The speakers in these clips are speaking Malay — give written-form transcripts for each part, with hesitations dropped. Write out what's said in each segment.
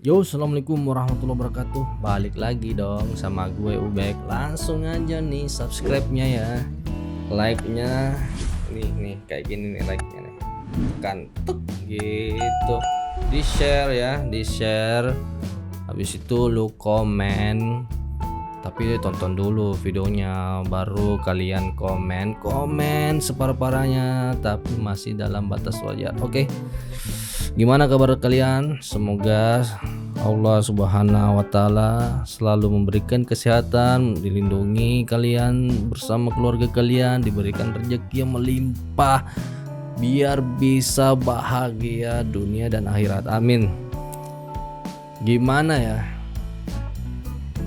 Yo, assalamualaikum warahmatullahi wabarakatuh. Balik lagi dong sama gue Ubek. Langsung aja nih subscribe-nya ya, like-nya. Nih kayak gini nih like-nya nih. Tekan tuk gitu. Di share ya, di share. Habis itu lu komen. Tapi tonton dulu videonya, baru kalian komen separah-parahnya, tapi masih dalam batas wajar. Oke. Gimana kabar kalian? Semoga Allah Subhanahu wa taala selalu memberikan kesehatan, dilindungi kalian bersama keluarga kalian, diberikan rezeki yang melimpah biar bisa bahagia dunia dan akhirat. Amin. Gimana ya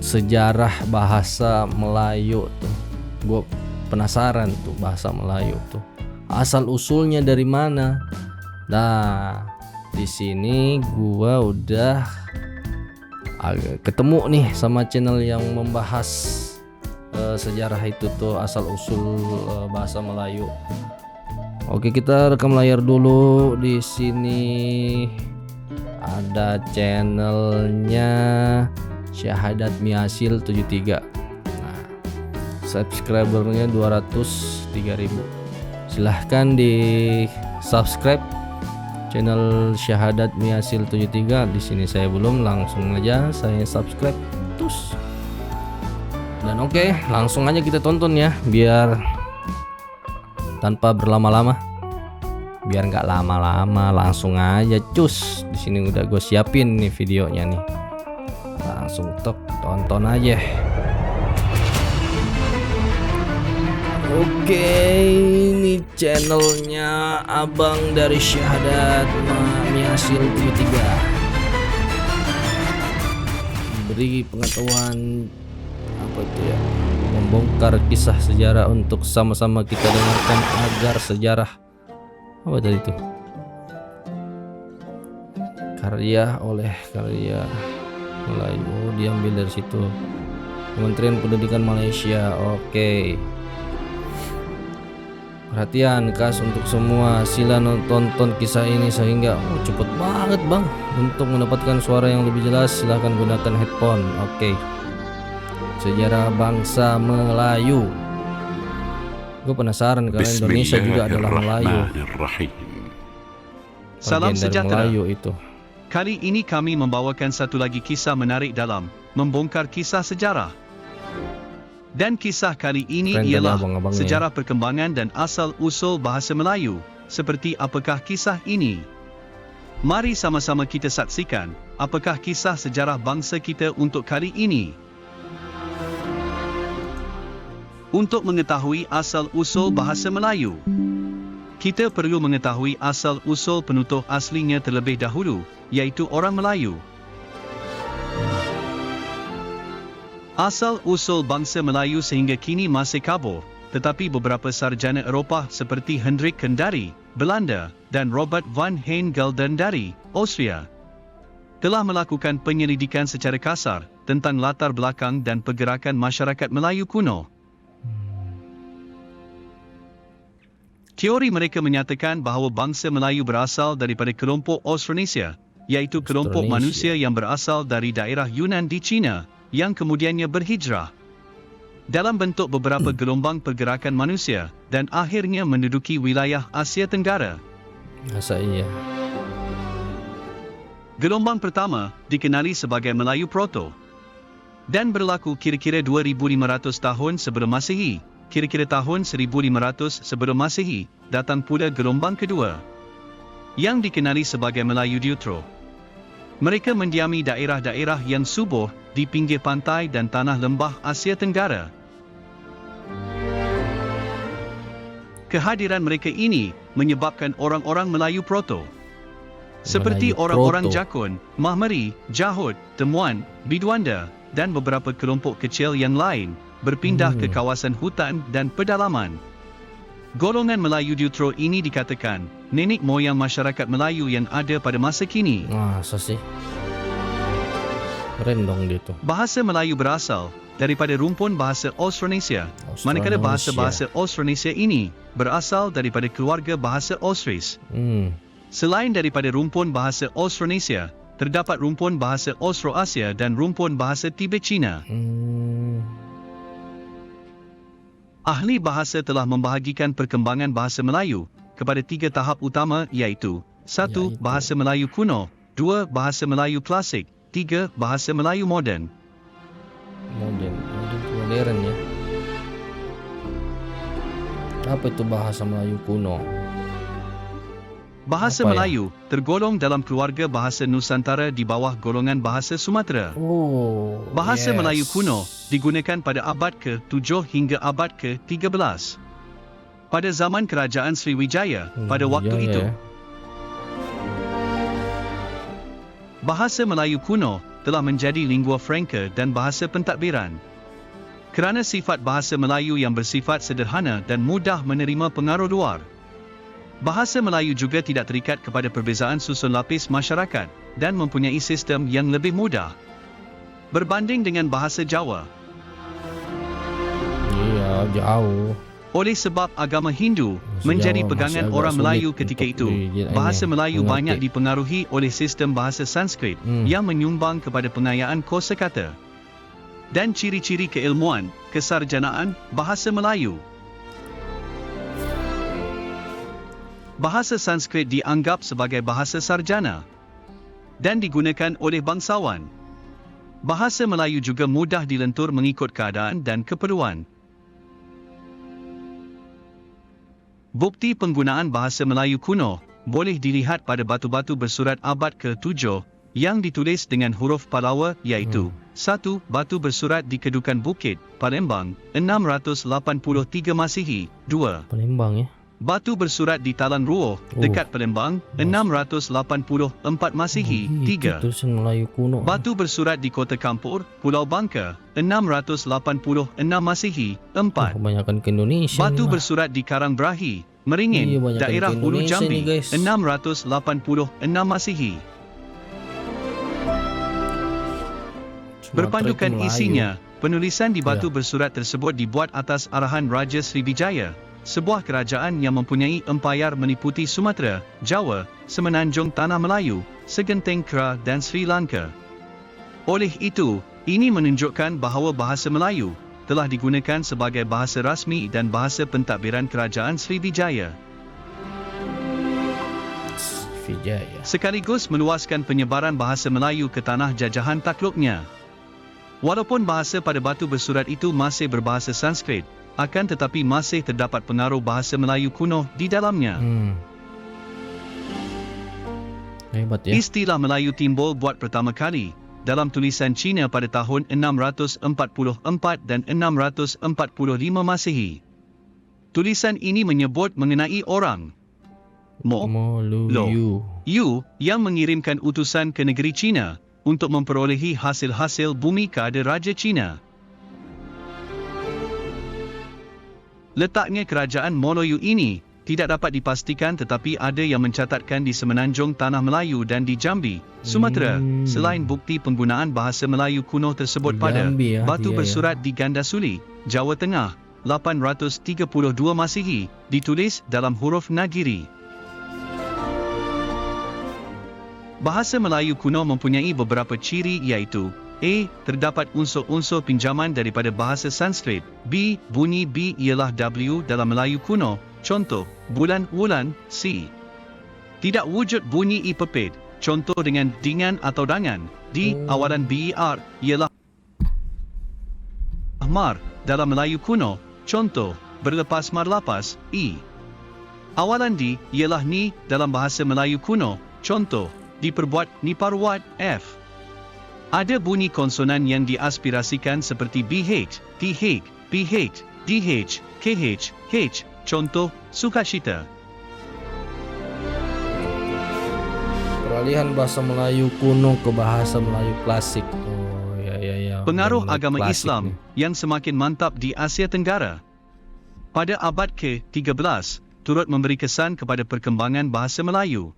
sejarah bahasa Melayu tuh? Gue penasaran tuh bahasa Melayu tuh. Asal usulnya dari mana? Nah, di sini gua udah ketemu nih sama channel yang membahas sejarah itu tuh, asal usul bahasa Melayu. Oke, kita rekam layar dulu. Di sini ada channelnya Syahadat Miasil 73. Nah, subscribernya 203.000. Silahkan di subscribe channel Syahadat Miasil 73. Di sini saya belum, langsung aja saya subscribe terus. Dan oke, langsung aja kita tonton ya, biar tanpa berlama-lama. Biar nggak lama-lama, langsung aja cus. Di sini udah gue siapin nih videonya nih. Langsung tonton aja. Oke, ini channelnya abang dari Syahadat Miasil 73. Beri pengetahuan apa itu ya? Membongkar kisah sejarah untuk sama-sama kita dengarkan agar sejarah apa tadi itu? Karya Melayu. Oh, diambil dari situ. Kementerian Pendidikan Malaysia. Oke. Perhatian khas untuk semua, sila tonton kisah ini sehingga cepet banget bang. Untuk mendapatkan suara yang lebih jelas silahkan gunakan headphone. Oke. Sejarah bangsa Melayu. Gue penasaran karena Indonesia juga adalah Melayu. Salam sejahtera. Melayu itu. Kali ini kami membawakan satu lagi kisah menarik dalam membongkar kisah sejarah. Dan kisah kali ini ialah sejarah perkembangan dan asal-usul bahasa Melayu. Seperti apakah kisah ini? Mari sama-sama kita saksikan apakah kisah sejarah bangsa kita untuk kali ini. Untuk mengetahui asal-usul bahasa Melayu, kita perlu mengetahui asal-usul penutur aslinya terlebih dahulu, iaitu orang Melayu. Asal-usul bangsa Melayu sehingga kini masih kabur, tetapi beberapa sarjana Eropah seperti Hendrik Kendari, Belanda, dan Robert van Hein Gelder dari Austria telah melakukan penyelidikan secara kasar tentang latar belakang dan pergerakan masyarakat Melayu kuno. Teori mereka menyatakan bahawa bangsa Melayu berasal daripada kelompok Austronesia, iaitu kelompok manusia yang berasal dari daerah Yunan di China, yang kemudiannya berhijrah dalam bentuk beberapa gelombang pergerakan manusia dan akhirnya menduduki wilayah Asia Tenggara. Masa iya? Gelombang pertama dikenali sebagai Melayu Proto dan berlaku kira-kira 2500 tahun sebelum Masehi. Kira-kira tahun 1500 sebelum Masehi datang pula gelombang kedua yang dikenali sebagai Melayu Deutero. Mereka mendiami daerah-daerah yang subur di pinggir pantai dan tanah lembah Asia Tenggara. Kehadiran mereka ini menyebabkan orang-orang Melayu Proto, seperti orang-orang Jakun, Mahmeri, Jahud, Temuan, Biduanda, dan beberapa kelompok kecil yang lain, berpindah ke kawasan hutan dan pedalaman. Golongan Melayu Deutero ini dikatakan nenek moyang masyarakat Melayu yang ada pada masa kini. Masa sih? Keren dong dia tuh. Bahasa Melayu berasal daripada rumpun bahasa Austronesia, manakala bahasa-bahasa Austronesia ini berasal daripada keluarga bahasa Austris. Selain daripada rumpun bahasa Austronesia, terdapat rumpun bahasa Austroasia dan rumpun bahasa Tibet Cina. Ahli bahasa telah membahagikan perkembangan bahasa Melayu kepada 3 tahap utama iaitu 1. Bahasa Melayu kuno, 2. Bahasa Melayu klasik, 3. Bahasa Melayu moden. Modern ya. Apa itu bahasa Melayu kuno? Bahasa Melayu tergolong dalam keluarga bahasa Nusantara di bawah golongan bahasa Sumatera. Bahasa Melayu kuno digunakan pada abad ke-7 hingga abad ke-13. Pada zaman kerajaan Sriwijaya pada waktu itu. Bahasa Melayu kuno telah menjadi lingua franca dan bahasa pentadbiran. Kerana sifat bahasa Melayu yang bersifat sederhana dan mudah menerima pengaruh luar. Bahasa Melayu juga tidak terikat kepada perbezaan susun lapis masyarakat dan mempunyai sistem yang lebih mudah berbanding dengan bahasa Jawa. Iya, jauh. Oleh sebab agama Hindu menjadi pegangan orang Melayu ketika itu, bahasa Melayu banyak dipengaruhi oleh sistem bahasa Sanskrit yang menyumbang kepada pengayaan kosakata dan ciri-ciri keilmuan, kesarjanaan bahasa Melayu. Bahasa Sanskrit dianggap sebagai bahasa sarjana dan digunakan oleh bangsawan. Bahasa Melayu juga mudah dilentur mengikut keadaan dan keperluan. Bukti penggunaan bahasa Melayu kuno boleh dilihat pada batu-batu bersurat abad ke-7 yang ditulis dengan huruf Palawa iaitu 1. Batu bersurat di Kedukan Bukit, Palembang, 683 Masihi. 2. Palembang ya. Batu bersurat di Talan Ruo, dekat Palembang, 684 Masihi. 3. Tulisan Melayu kuno. Batu bersurat di Kota Kampur, Pulau Bangka, 686 Masihi. 4. Kebanyakan ke Indonesia. Batu bersurat di Karang Brahi, Meringin, daerah Hulu Jambi, 686 Masihi. Berpandukan isinya, penulisan di batu bersurat tersebut dibuat atas arahan Raja Sriwijaya, sebuah kerajaan yang mempunyai empayar meliputi Sumatera, Jawa, Semenanjung Tanah Melayu, Segenteng Kera dan Sri Lanka. Oleh itu, ini menunjukkan bahawa bahasa Melayu telah digunakan sebagai bahasa rasmi dan bahasa pentadbiran kerajaan Sriwijaya. Sekaligus meluaskan penyebaran bahasa Melayu ke tanah jajahan takluknya. Walaupun bahasa pada batu bersurat itu masih berbahasa Sanskrit, akan tetapi masih terdapat pengaruh bahasa Melayu kuno di dalamnya. Hebat ya. Istilah Melayu timbul buat pertama kali dalam tulisan Cina pada tahun 644 dan 645 Masihi. Tulisan ini menyebut mengenai orang Yu yang mengirimkan utusan ke negeri Cina untuk memperolehi hasil-hasil bumi kepada Raja Cina. Letaknya kerajaan Moloyu ini tidak dapat dipastikan, tetapi ada yang mencatatkan di Semenanjung Tanah Melayu dan di Jambi, Sumatera. Selain bukti penggunaan bahasa Melayu kuno tersebut pada batu bersurat di Gandasuli, Jawa Tengah, 832 Masihi, ditulis dalam huruf Nagiri. Bahasa Melayu kuno mempunyai beberapa ciri iaitu: A. Terdapat unsur-unsur pinjaman daripada bahasa Sanskrit. B. Bunyi B ialah W dalam Melayu kuno. Contoh, bulan, wulan. C. Tidak wujud bunyi I pepit. Contoh dengan dingan atau dangan. D. Awalan BER ialah mar dalam Melayu kuno. Contoh, berlepas marlapas. E. Awalan D ialah ni dalam bahasa Melayu kuno. Contoh, diperbuat niparwat. F. Ada bunyi konsonan yang diaspirasikan seperti BH, TH, PH, DH, KH, H. Contoh, sukacita. Peralihan bahasa Melayu kuno ke bahasa Melayu klasik. Pengaruh agama Islam yang semakin mantap di Asia Tenggara. Pada abad ke-13, turut memberi kesan kepada perkembangan bahasa Melayu.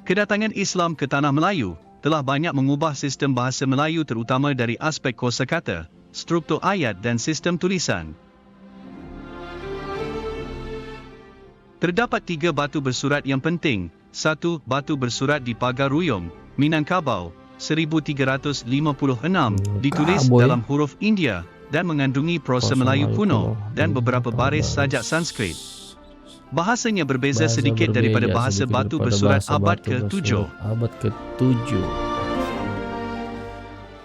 Kedatangan Islam ke Tanah Melayu telah banyak mengubah sistem bahasa Melayu, terutama dari aspek kosakata, struktur ayat dan sistem tulisan. Terdapat 3 batu bersurat yang penting. 1. Batu bersurat di Pagar Ruyung, Minangkabau, 1356, ditulis Kabau, dalam huruf India dan mengandungi prosa Melayu kuno dan beberapa baris sajak Sanskrit. Bahasanya berbeza sedikit daripada bahasa batu bersurat abad ke-7. Abad ke-7.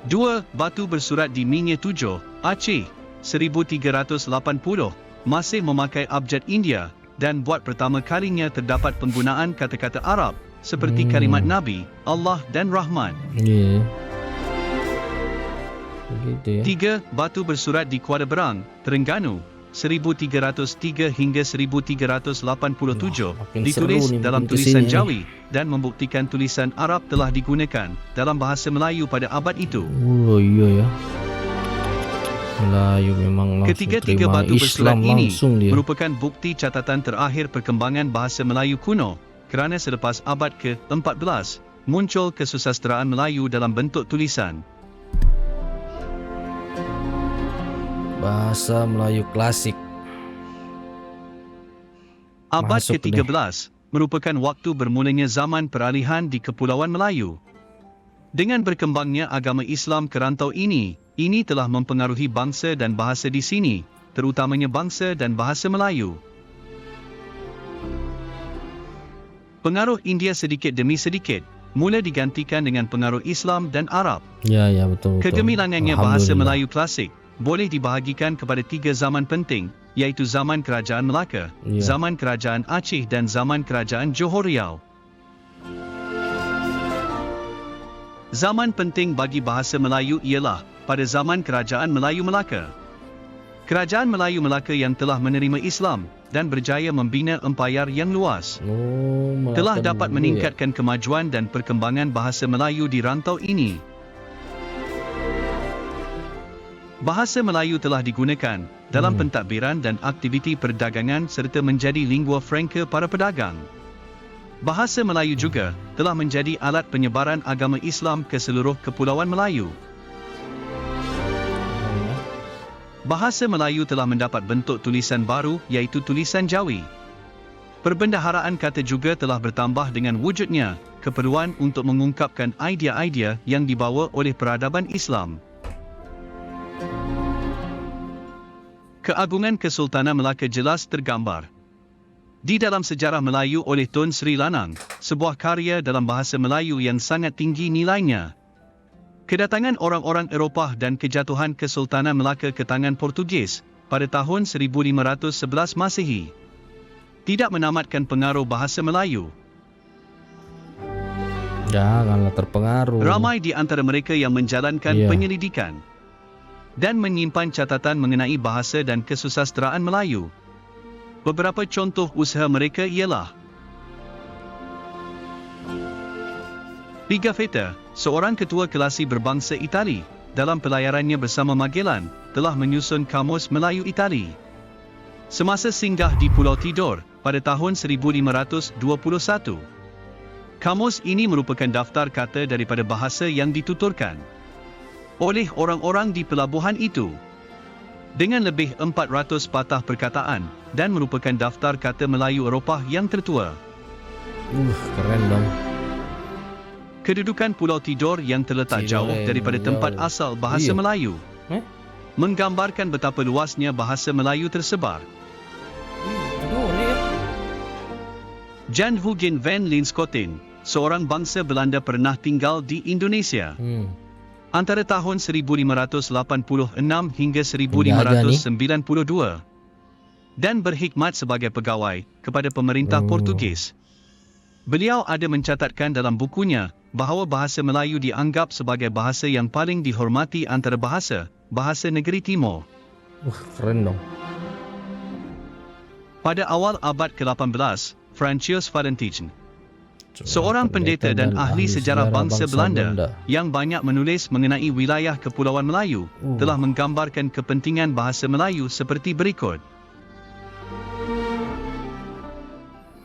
2. Batu bersurat di Minye 7, Aceh, 1380, masih memakai abjad India dan buat pertama kalinya terdapat penggunaan kata-kata Arab seperti kalimat Nabi, Allah dan Rahman. Iya. Begitu ya. 3. Batu bersurat di Kuala Berang, Terengganu, 1303 hingga 1387, makin ditulis seru nih dalam makin tulisan kesini Jawi dan membuktikan tulisan Arab telah digunakan dalam bahasa Melayu pada abad itu. Oh iya ya. Melayu memang langsung Ketiga-tiga terima batu bersurat Islam ini langsung dia. merupakan bukti catatan terakhir perkembangan bahasa Melayu kuno, kerana selepas abad ke-14, muncul kesusasteraan Melayu dalam bentuk tulisan. Bahasa Melayu klasik. Abad Masuk ke-13 merupakan waktu bermulanya zaman peralihan di Kepulauan Melayu. Dengan berkembangnya agama Islam ke rantau ini telah mempengaruhi bangsa dan bahasa di sini, terutamanya bangsa dan bahasa Melayu. Pengaruh India sedikit demi sedikit mula digantikan dengan pengaruh Islam dan Arab. Ya betul. Kegemilangannya bahasa Alhamdulillah. Melayu klasik boleh dibahagikan kepada 3 zaman penting, iaitu zaman Kerajaan Melaka, Ya. zaman Kerajaan Aceh dan zaman Kerajaan Johor Riau. Zaman penting bagi bahasa Melayu ialah pada zaman Kerajaan Melayu Melaka. Kerajaan Melayu Melaka yang telah menerima Islam dan berjaya membina empayar yang luas, Melaka telah dulu dapat ya. meningkatkan kemajuan dan perkembangan bahasa Melayu di rantau ini. Bahasa Melayu telah digunakan dalam pentadbiran dan aktiviti perdagangan serta menjadi lingua franca para pedagang. Bahasa Melayu juga telah menjadi alat penyebaran agama Islam ke seluruh Kepulauan Melayu. Bahasa Melayu telah mendapat bentuk tulisan baru iaitu tulisan Jawi. Perbendaharaan kata juga telah bertambah dengan wujudnya keperluan untuk mengungkapkan idea-idea yang dibawa oleh peradaban Islam. Keagungan Kesultanan Melaka jelas tergambar di dalam sejarah Melayu oleh Tun Sri Lanang, sebuah karya dalam bahasa Melayu yang sangat tinggi nilainya. Kedatangan orang-orang Eropah dan kejatuhan Kesultanan Melaka ke tangan Portugis pada tahun 1511 Masehi tidak menamatkan pengaruh bahasa Melayu. Janganlah terpengaruh. Ramai di antara mereka yang menjalankan penyelidikan dan menyimpan catatan mengenai bahasa dan kesusasteraan Melayu. Beberapa contoh usaha mereka ialah Pigafetta, seorang ketua kelasi berbangsa Itali, dalam pelayarannya bersama Magellan, telah menyusun Kamus Melayu Itali. Semasa singgah di Pulau Tidor pada tahun 1521, kamus ini merupakan daftar kata daripada bahasa yang dituturkan oleh orang-orang di pelabuhan itu, dengan lebih 400 patah perkataan dan merupakan daftar kata Melayu Eropah yang tertua. Keren dong. Kedudukan Pulau Tidor yang terletak jauh daripada tempat asal bahasa Melayu menggambarkan betapa luasnya bahasa Melayu tersebar. Jan Huygens van Linschoten, seorang bangsa Belanda pernah tinggal di Indonesia. Antara tahun 1586 hingga 1592 dan berkhidmat sebagai pegawai kepada pemerintah Portugis. Beliau ada mencatatkan dalam bukunya bahawa bahasa Melayu dianggap sebagai bahasa yang paling dihormati antara bahasa negeri Timur. Keren dong. Pada awal abad ke-18, Francis Valentijn, seorang pendeta dan ahli sejarah bangsa Belanda yang banyak menulis mengenai wilayah Kepulauan Melayu, telah menggambarkan kepentingan bahasa Melayu seperti berikut.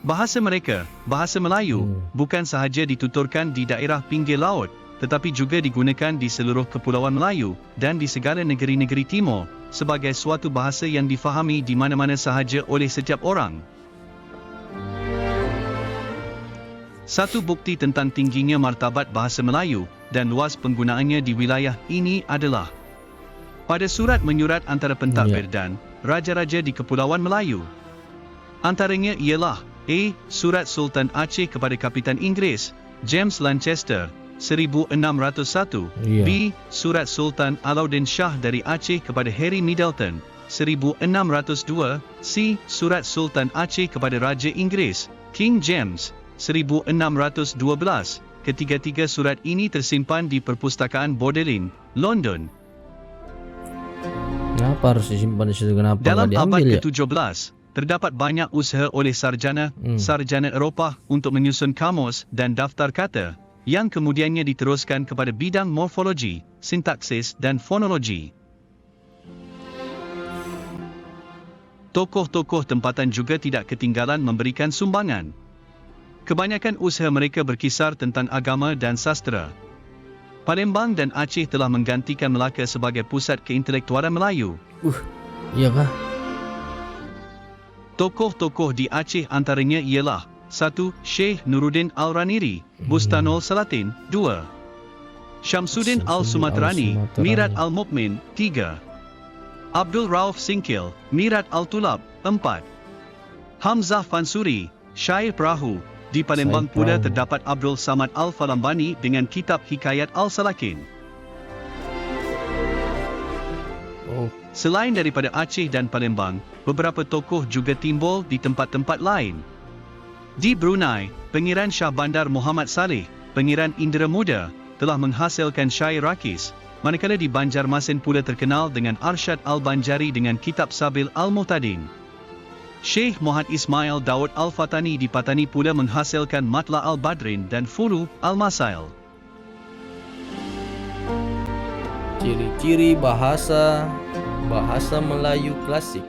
Bahasa mereka, bahasa Melayu, bukan sahaja dituturkan di daerah pinggir laut, tetapi juga digunakan di seluruh Kepulauan Melayu dan di segala negeri-negeri Timur sebagai suatu bahasa yang difahami di mana-mana sahaja oleh setiap orang. Satu bukti tentang tingginya martabat bahasa Melayu dan luas penggunaannya di wilayah ini adalah pada surat menyurat antara pentadbir dan raja-raja di Kepulauan Melayu. Antaranya ialah A. Surat Sultan Aceh kepada Kapitan Inggeris, James Lancaster, 1601. B. Surat Sultan Alauddin Shah dari Aceh kepada Harry Middleton, 1602. C. Surat Sultan Aceh kepada Raja Inggeris, King James, 1612. Ketiga-tiga surat ini tersimpan di Perpustakaan Bodleian, London. Kenapa harus disimpan di situ? Kenapa Dalam nggak abad diambil ya? ke-17, terdapat banyak usaha oleh sarjana Eropah untuk menyusun kamus dan daftar kata, yang kemudiannya diteruskan kepada bidang morfologi, sintaksis dan fonologi. Tokoh-tokoh tempatan juga tidak ketinggalan memberikan sumbangan. Kebanyakan usaha mereka berkisar tentang agama dan sastra. Palembang dan Aceh telah menggantikan Melaka sebagai pusat keintelektualan Melayu. Iya kah? Tokoh-tokoh di Aceh antaranya ialah 1. Syekh Nuruddin Al-Raniri, Bustanul Salatin. 2. Syamsuddin Al-Sumatrani, Mirat Al-Mukmin. 3. Abdul Rauf Singkil, Mirat Al-Tulab. 4. Hamzah Fansuri, Syair Perahu. Di Palembang pula terdapat Abdul Samad Al-Falambani dengan kitab Hikayat Al-Salakin. Selain daripada Aceh dan Palembang, beberapa tokoh juga timbul di tempat-tempat lain. Di Brunei, Pengiran Shah Bandar Muhammad Saleh, Pengiran Indra Muda, telah menghasilkan syair rakis, manakala di Banjarmasin pula terkenal dengan Arsyad Al-Banjari dengan kitab Sabil Al-Muhtadin. Syekh Muhammad Ismail Daud Al-Fatani di Patani pula menghasilkan Matla Al-Badrin dan Furu Al-Masail. Ciri-ciri bahasa Melayu klasik.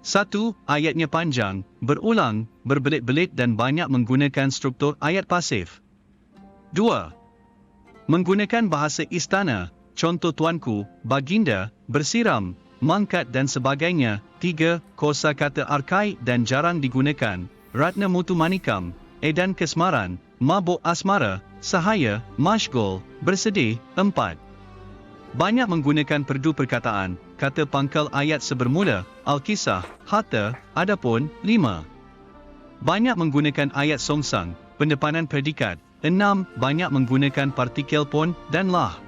1. Ayatnya panjang, berulang, berbelit-belit dan banyak menggunakan struktur ayat pasif. 2. Menggunakan bahasa istana, contoh tuanku, baginda, bersiram, mangkat dan sebagainya. 3. Kosakata arkaik dan jarang digunakan, Ratna Mutu Manikam, Edan Kesmaran, Mabuk Asmara, Sahaya, Mashgul, Bersedih. 4. Banyak menggunakan perdu perkataan, kata pangkal ayat sebermula, Al-Kisah, Hatta, Adapun. 5. Banyak menggunakan ayat songsang, pendepanan predikat. 6. Banyak menggunakan partikel pun dan lah.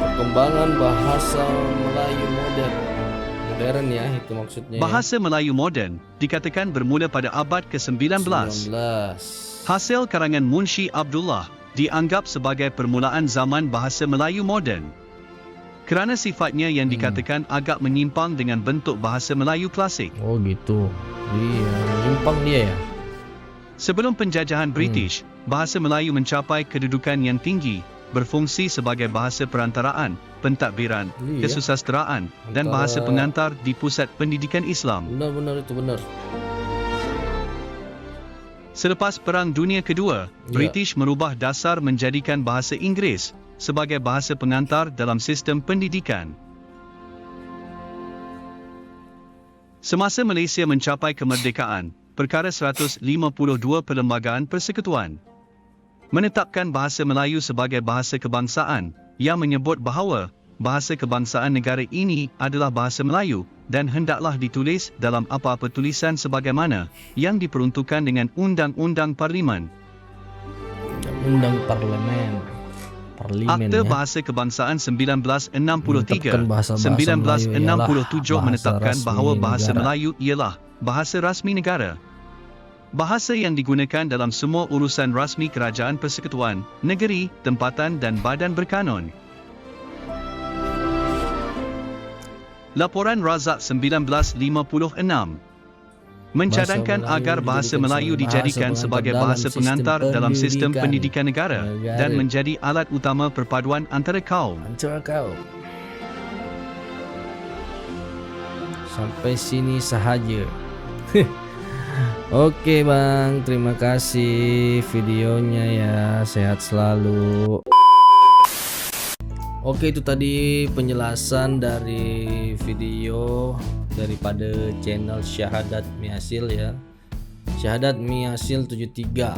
Perkembangan bahasa Melayu modern ya, itu maksudnya. Bahasa Melayu moden dikatakan bermula pada abad ke-19. 19. Hasil karangan Munshi Abdullah dianggap sebagai permulaan zaman bahasa Melayu moden. Kerana sifatnya yang dikatakan agak menyimpang dengan bentuk bahasa Melayu klasik. Oh gitu. Dia menyimpang dia ya. Sebelum penjajahan British, bahasa Melayu mencapai kedudukan yang tinggi, berfungsi sebagai bahasa perantaraan, pentadbiran, kesusasteraan dan bahasa pengantar di pusat pendidikan Islam. Benar itu benar. Selepas Perang Dunia Kedua, British merubah dasar menjadikan bahasa Inggeris sebagai bahasa pengantar dalam sistem pendidikan. Semasa Malaysia mencapai kemerdekaan, Perkara 152 Perlembagaan Persekutuan menetapkan bahasa Melayu sebagai bahasa kebangsaan, yang menyebut bahawa bahasa kebangsaan negara ini adalah bahasa Melayu dan hendaklah ditulis dalam apa-apa tulisan sebagaimana yang diperuntukkan dengan Undang-Undang Parlimen. Undang Parlimen. Akta Bahasa Kebangsaan 1963, 1967 menetapkan bahawa bahasa Melayu ialah bahasa rasmi negara. Bahasa yang digunakan dalam semua urusan rasmi kerajaan persekutuan, negeri, tempatan dan badan berkanun. Laporan Razak 1956 mencadangkan agar bahasa Melayu dijadikan sebagai bahasa pengantar dalam sistem pendidikan negara dan menjadi alat utama perpaduan antara kaum. Sampai sini sahaja. Oke bang, terima kasih videonya ya, sehat selalu. Oke, itu tadi penjelasan dari video daripada channel Syahadat Mihasil ya. Syahadat Miasil 73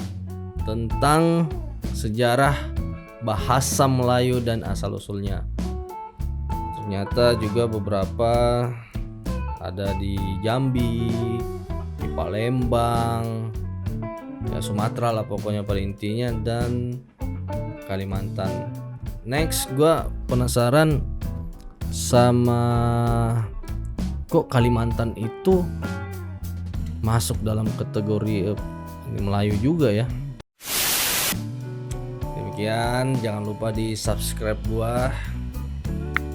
tentang sejarah bahasa Melayu dan asal-usulnya. Ternyata juga beberapa ada di Jambi, di Palembang, ya Sumatera lah pokoknya pada intinya, dan Kalimantan. Next, gua penasaran sama kok Kalimantan itu masuk dalam kategori Melayu juga ya. Demikian, jangan lupa di subscribe gua.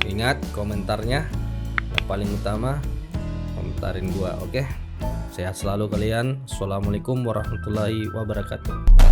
Ingat komentarnya yang paling utama, komentarin gua, oke? Sehat selalu kalian. Assalamualaikum warahmatullahi wabarakatuh.